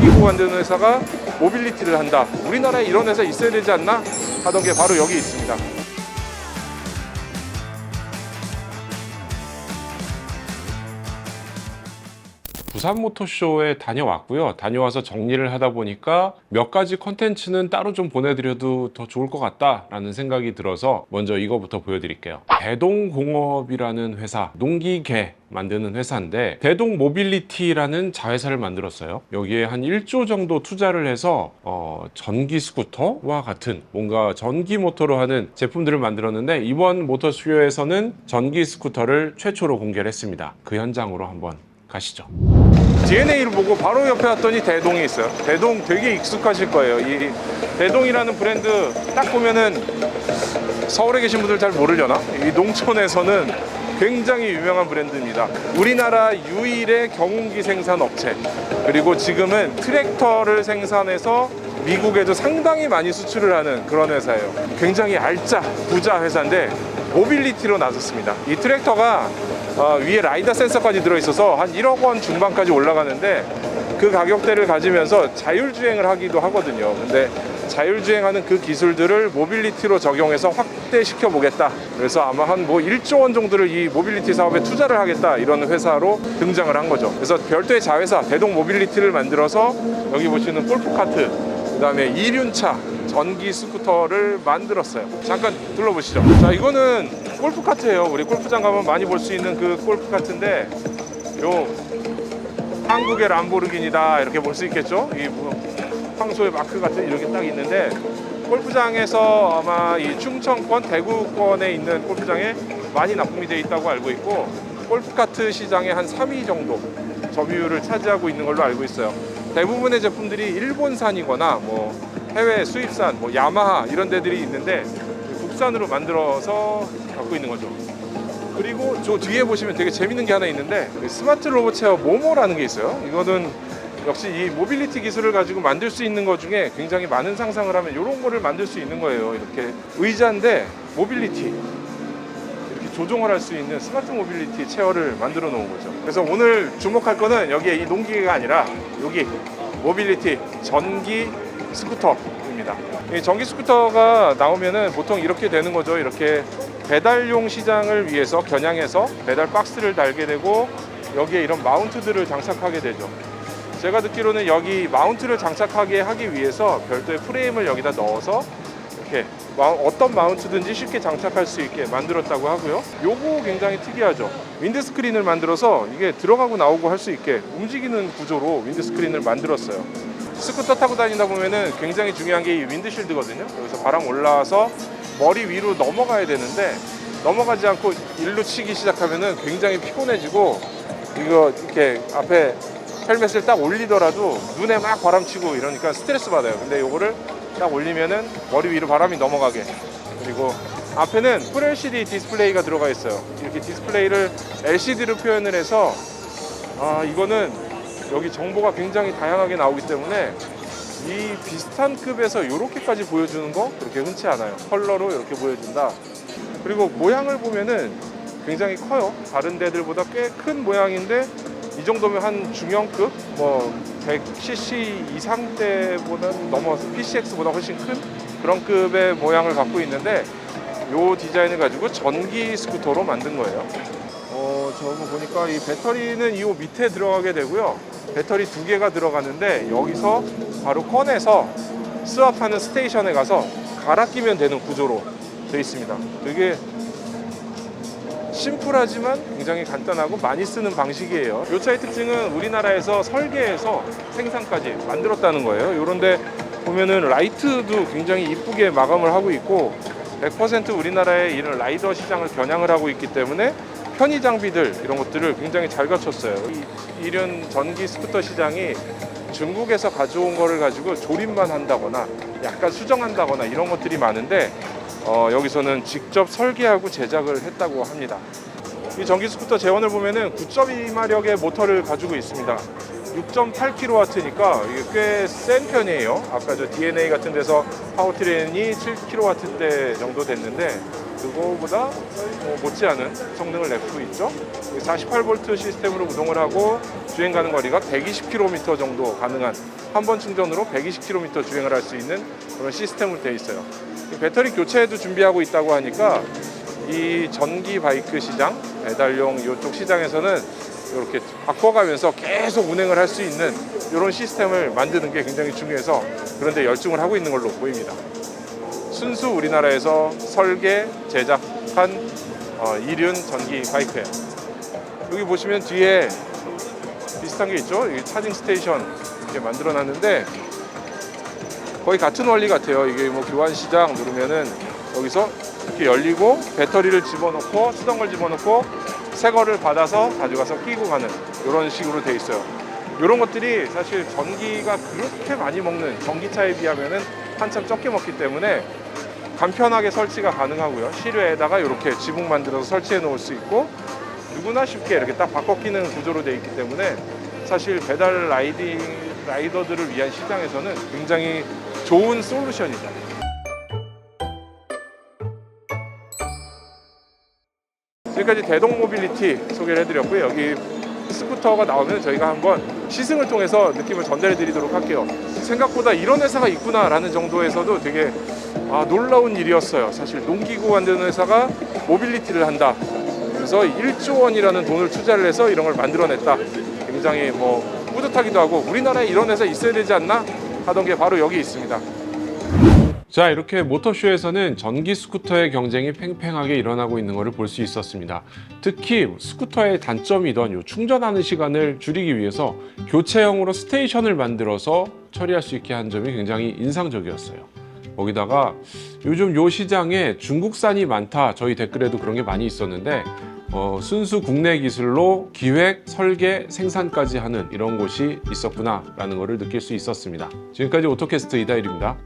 전기기구 만드는 회사가 모빌리티를 한다. 우리나라에 이런 회사 있어야 되지 않나? 하던 게 바로 여기 있습니다. 부산 모터쇼에 다녀왔고요. 다녀와서 정리를 하다 보니까 몇 가지 컨텐츠는 따로 좀 보내드려도 더 좋을 것 같다라는 생각이 들어서 먼저 이거부터 보여드릴게요. 대동공업이라는 회사, 농기계 만드는 회사인데 대동 모빌리티라는 자회사를 만들었어요. 여기에 한 1조 정도 투자를 해서 전기 스쿠터와 같은 뭔가 전기 모터로 하는 제품들을 만들었는데 이번 모터쇼에서는 전기 스쿠터를 최초로 공개를 했습니다. 그 현장으로 한번 가시죠. DNA를 보고 바로 옆에 왔더니 대동이 있어요. 대동 되게 익숙하실 거예요. 이 대동이라는 브랜드 딱 보면은 서울에 계신 분들 잘 모르려나? 이 농촌에서는 굉장히 유명한 브랜드입니다. 우리나라 유일의 경운기 생산 업체, 그리고 지금은 트랙터를 생산해서 미국에도 상당히 많이 수출을 하는 그런 회사예요. 굉장히 알짜 부자 회사인데 모빌리티로 나섰습니다. 이 트랙터가 위에 라이다 센서까지 들어있어서 한 1억 원 중반까지 올라가는데 그 가격대를 가지면서 자율주행을 하기도 하거든요. 근데 자율주행하는 그 기술들을 모빌리티로 적용해서 확대시켜 보겠다. 그래서 아마 한 1조 원 정도를 이 모빌리티 사업에 투자를 하겠다, 이런 회사로 등장을 한 거죠. 그래서 별도의 자회사 대동 모빌리티를 만들어서 여기 보시는 골프카트, 그 다음에 이륜차, 전기 스쿠터를 만들었어요. 잠깐 둘러보시죠. 자, 이거는 골프카트예요. 우리 골프장 가면 많이 볼 수 있는 그 골프카트인데 요 한국의 람보르기니다 이렇게 볼 수 있겠죠. 이 황소의 마크 같은 이렇게 딱 있는데 골프장에서 아마 이 충청권, 대구권에 있는 골프장에 많이 납품이 되어 있다고 알고 있고, 골프카트 시장의 한 3위 정도 점유율을 차지하고 있는 걸로 알고 있어요. 대부분의 제품들이 일본산이거나 해외 수입산, 야마하 이런 데들이 있는데 국산으로 만들어서 갖고 있는 거죠. 그리고 저 뒤에 보시면 되게 재밌는 게 하나 있는데 스마트 로봇 체어 모모라는 게 있어요. 이거는 역시 이 모빌리티 기술을 가지고 만들 수 있는 것 중에 굉장히 많은 상상을 하면 이런 거를 만들 수 있는 거예요. 이렇게 의자인데 모빌리티 이렇게 조종을 할 수 있는 스마트 모빌리티 체어를 만들어 놓은 거죠. 그래서 오늘 주목할 거는 여기에 이 농기계가 아니라 여기 모빌리티 전기 스쿠터입니다. 이 전기 스쿠터가 나오면은 보통 이렇게 되는 거죠. 이렇게 배달용 시장을 위해서 겨냥해서 배달 박스를 달게 되고 여기에 이런 마운트들을 장착하게 되죠. 제가 듣기로는 여기 마운트를 장착하게 하기 위해서 별도의 프레임을 여기다 넣어서 이렇게 어떤 마운트든지 쉽게 장착할 수 있게 만들었다고 하고요. 요거 굉장히 특이하죠. 윈드스크린을 만들어서 이게 들어가고 나오고 할 수 있게 움직이는 구조로 윈드스크린을 만들었어요. 스쿠터 타고 다니다 보면은 굉장히 중요한 게 이 윈드실드거든요. 여기서 바람 올라와서 머리 위로 넘어가야 되는데 넘어가지 않고 일로 치기 시작하면은 굉장히 피곤해지고, 이거 이렇게 앞에 헬멧을 딱 올리더라도 눈에 막 바람 치고 이러니까 스트레스 받아요. 근데 요거를 딱 올리면은 머리 위로 바람이 넘어가게, 그리고 앞에는 풀 LCD 디스플레이가 들어가 있어요. 이렇게 디스플레이를 LCD로 표현을 해서 이거는 여기 정보가 굉장히 다양하게 나오기 때문에 이 비슷한 급에서 이렇게까지 보여주는 거 그렇게 흔치 않아요. 컬러로 이렇게 보여준다. 그리고 모양을 보면은 굉장히 커요. 다른 데들보다 꽤 큰 모양인데 이 정도면 한 중형급 100cc 이상대보다는 넘어서 PCX보다 훨씬 큰 그런 급의 모양을 갖고 있는데 이 디자인을 가지고 전기 스쿠터로 만든 거예요. 저거 보니까 이 배터리는 이 밑에 들어가게 되고요. 배터리 2개가 들어가는데 여기서 바로 꺼내서 스왑하는 스테이션에 가서 갈아 끼면 되는 구조로 되어 있습니다. 되게 심플하지만 굉장히 간단하고 많이 쓰는 방식이에요. 이 차의 특징은 우리나라에서 설계해서 생산까지 만들었다는 거예요. 이런데 보면은 라이트도 굉장히 이쁘게 마감을 하고 있고 100% 우리나라의 이런 라이더 시장을 겨냥을 하고 있기 때문에 편의 장비들 이런 것들을 굉장히 잘 갖췄어요. 이런 전기 스쿠터 시장이 중국에서 가져온 거를 가지고 조립만 한다거나 약간 수정한다거나 이런 것들이 많은데 여기서는 직접 설계하고 제작을 했다고 합니다. 이 전기 스쿠터 제원을 보면은 9.2마력의 모터를 가지고 있습니다. 6.8kW니까 이게 꽤 센 편이에요. 아까 저 DNA 같은 데서 파워트레인이 7kW대 정도 됐는데 그거보다 못지않은 성능을 내고 있죠. 48V 시스템으로 구동을 하고 주행 가는 거리가 120km 정도 가능한 한 번 충전으로 120km 주행을 할 수 있는 그런 시스템으로 되어 있어요. 배터리 교체도 준비하고 있다고 하니까 이 전기 바이크 시장, 배달용 이쪽 시장에서는 이렇게 바꿔가면서 계속 운행을 할 수 있는 이런 시스템을 만드는 게 굉장히 중요해서 그런데 열중을 하고 있는 걸로 보입니다. 순수 우리나라에서 설계, 제작한 이륜 전기 바이크예요. 여기 보시면 뒤에 비슷한 게 있죠? 이 차징 스테이션 이렇게 만들어 놨는데 거의 같은 원리 같아요. 이게 뭐 교환 시장 누르면은 여기서 이렇게 열리고 배터리를 집어넣고 쓰던 걸 집어넣고 새 거를 받아서 가져가서 끼고 가는 이런 식으로 돼 있어요. 이런 것들이 사실 전기가 그렇게 많이 먹는 전기차에 비하면은 한참 적게 먹기 때문에 간편하게 설치가 가능하고요. 실외에다가 이렇게 지붕 만들어서 설치해 놓을 수 있고 누구나 쉽게 이렇게 딱 바꿔 끼는 구조로 되어 있기 때문에 사실 배달 라이더들을 위한 시장에서는 굉장히 좋은 솔루션이죠. 지금까지 대동 모빌리티 소개를 해드렸고요. 여기 스쿠터가 나오면 저희가 한번 시승을 통해서 느낌을 전달해 드리도록 할게요. 생각보다 이런 회사가 있구나라는 정도에서도 되게 놀라운 일이었어요. 사실 농기구 만드는 회사가 모빌리티를 한다. 그래서 1조 원이라는 돈을 투자를 해서 이런 걸 만들어냈다. 굉장히 뿌듯하기도 하고 우리나라에 이런 회사 있어야 되지 않나 하던 게 바로 여기 있습니다. 자, 이렇게 모터쇼에서는 전기 스쿠터의 경쟁이 팽팽하게 일어나고 있는 것을 볼 수 있었습니다. 특히 스쿠터의 단점이던 요 충전하는 시간을 줄이기 위해서 교체형으로 스테이션을 만들어서 처리할 수 있게 한 점이 굉장히 인상적이었어요. 거기다가 요즘 요 시장에 중국산이 많다, 저희 댓글에도 그런 게 많이 있었는데 순수 국내 기술로 기획, 설계, 생산까지 하는 이런 곳이 있었구나 라는 것을 느낄 수 있었습니다. 지금까지 오토캐스트 이다일입니다.